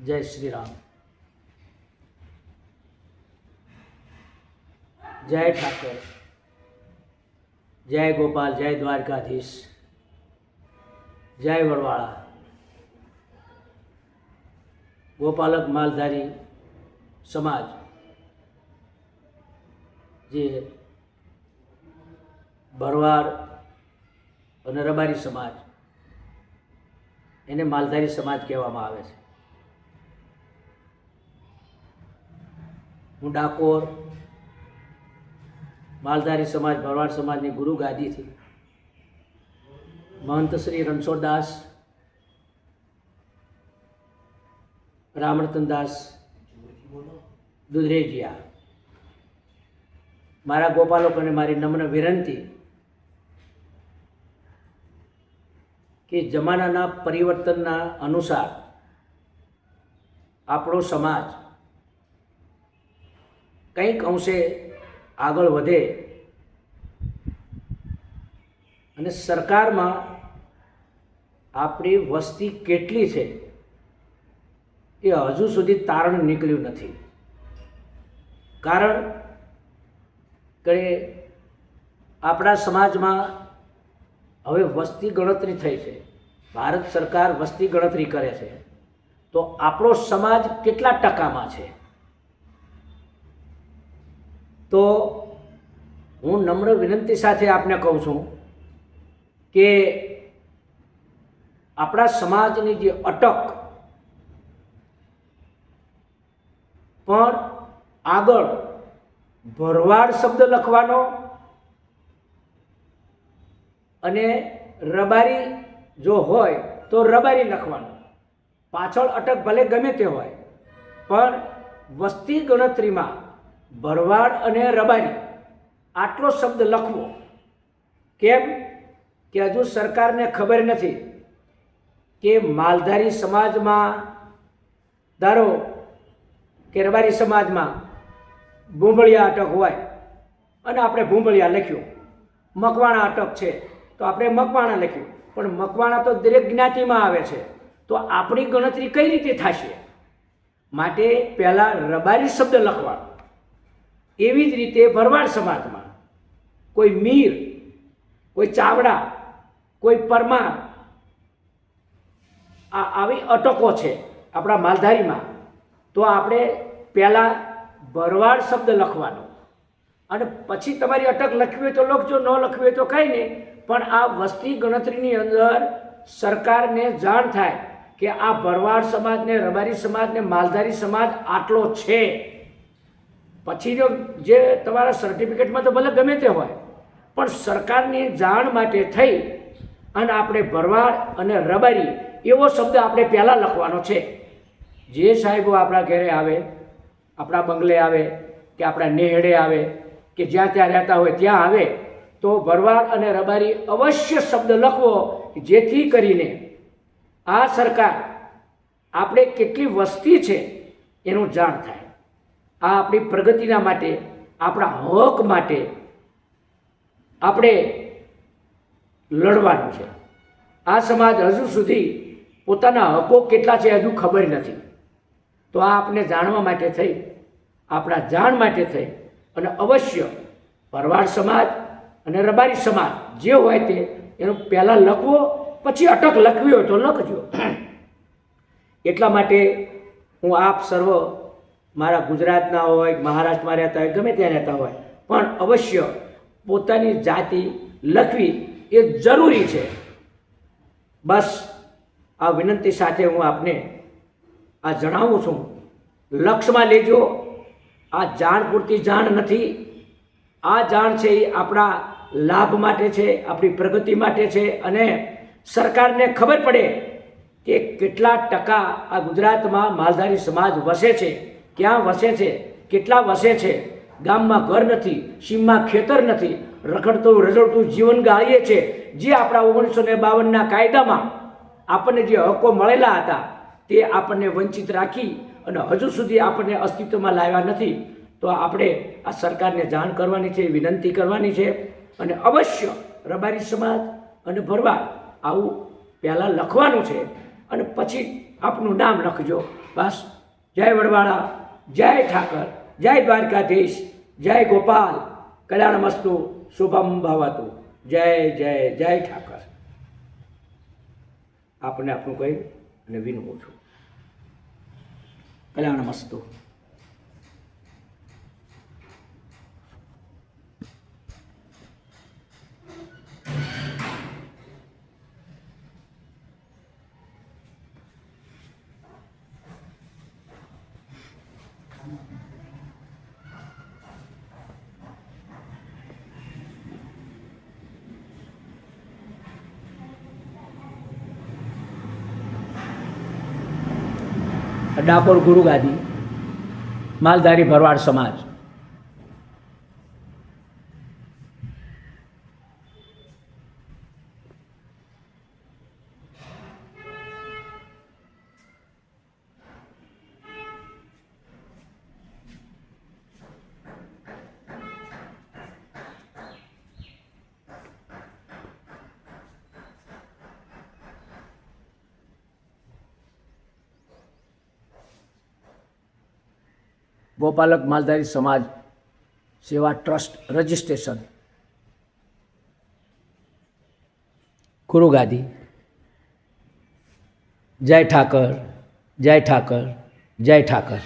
जय श्री राम। जय ठाकुर, जय गोपाल, जय द्वारकाधीश, जय वरवाड़ा। गोपालक मालधारी समाज जे भरवाड़ और रबारी समाज એને માલધારી સમાજ કહેવામાં આવે છે। હું ડાકોર માલધારી સમાજ ભરવાડ સમાજની ગુરુ ગાદીથી महंत श्री रणछोड़दास रामरतनदास दुधरेजिया मारा गोपालों ने मारी नम्र विनंती कि जमाना परिवर्तन अनुसार आपणो समाज कंईक अंशे आगळ वधे अने सरकार में आपणी वस्ती केटली छे ए हजू सुधी तारण निकळ्युं नथी। कारण के आपणा समाज में हवे वस्ती गणतरी थई छे, भारत सरकार वस्ती गणतरी करे छे, तो आपणो समाज केटला टकामां छे? तो हूँ नम्र विनंती साथे आपने कहूँ छूं के अपना समाजनी जे अटक पण आगळ भरवाड़ शब्द लखवानो अने रबारी जो होय तो रबारी लखवानो, पाछळ अटक भले गमे ते होय पण वस्ती गणतरी में भरवाड़ अने रबारी आटलो शब्द लखवो केम कि हजू सरकार ने खबर नहीं कि मालधारी समाज में धारो कि रबारी समाज में भूंभळिया अटक होय अने आपणे भूंभळिया लख्युं, मकवाणा अटक छे तो आपणे मकवाणा लख्युं, पण मकवाणा तो दरेक ज्ञाति में आवे छे, तो आपणी गणतरी कई रीते थशे? माटे पहेला रबारी शब्द लखवानो। एवी ज रीते भरवाड़ समाज में कोई मीर, कोई चावड़ा, कोई परमार आवी अटको छे अपना मालधारी में, तो आपणे पहला भरवाड़ शब्द लखवानो अने पछी तमारी अटक लखवी होय तो लखजो, न लखवी होय तो कई नहीं, पण आ वस्ती गणतरीनी अंदर सरकार ने जाण थाय कि आ भरवाड़ समाज ने रबारी समाज ने मालधारी समाज आटलो छे। पछी जो जे तमारा सर्टिफिकेट में तो भले गमे ते होय पण सरकारनी जाण माटे थई अने आपणे भरवाड़ अने रबारी एवो शब्द आपणे पहेला लखवानो छे। जे साहेबो आपणा घरे आवे, आपणा बंगले आवे कि आपणा नेहड़े आवे कि ज्यां त्यां रहता होय त्यां आवे तो भरवाड़ अने रबारी अवश्य शब्द लखवो जेथी करीने आ सरकार आपणे केटली वस्ती छे एनुं जाण थाय। आ आपणी प्रगतिना माटे, आपणा हक माटे आपणे लड़वानुं छे। आ समाज हजू सुधी पोताना हको केटला छे हजू खबर नथी, तो आ आपने जाणवा माटे थई, आपणा जाण माटे थई अने अवश्य भरवाड़ समाज अने रबारी समाज जे होय ते एनो पहेला लखवो, पछी अटक लखवी होय तो लखजो। एटला माटे हूँ आप सर्व मारा गुजरातना होय, महाराष्ट्र में रहता होय, गमे त्यां रहता होय पण अवश्य पोतानी जाति लखवी ए जरूरी है। बस आ विनंती साथे हूँ आपने आ जणावुं छूं, लक्ष्य में लेजो। आ जाण पूरती जाण नथी, आ जाण छे ए आपणा लाभ माटे छे, आपणी प्रगति माटे छे अने सरकार ने खबर पड़े कि केटला टका आ गुजरात में मालधारी समाज वसे छे, क्यां वसे छे, केटला वसे छे, गाम में घर नहीं, सीम में खेतर नहीं, रखड़तुं रजड़तुं जीवन गाळीए छे। जे आपणा 1952 कायदा में आपने जे हको मळेला हता ते आपने वंचित राखी अने हजू सुधी आपने अस्तित्व में लाव्या नथी। तो आपणे आ सरकार ने जाण करवानी छे, विनंती करवानी छे अने अवश्य रबारी समाज अने भरवाड़ आवुं पहेला लखवानुं छे અને પછી આપનું નામ લખજો. બસ. જય વડવાળા, જય ઠાકર, જય દ્વારકાધીશ, જય ગોપાલ, કલ્યાણમસ્તુ, શુભમ ભવતુ. જય જય જય ઠાકર. આપને આપનું કહી અને વિનવું છું. કલ્યાણમસ્તુ. ડાકોર ગુરુગાદી, માલધારી ભરવાડ સમાજ. ગોપાલક માલધારી સમાજ સેવા ટ્રસ્ટ રજિસ્ટ્રેશન, ગુરુગાદી. જય ઠાકર, જય ઠાકર, જય ઠાકર.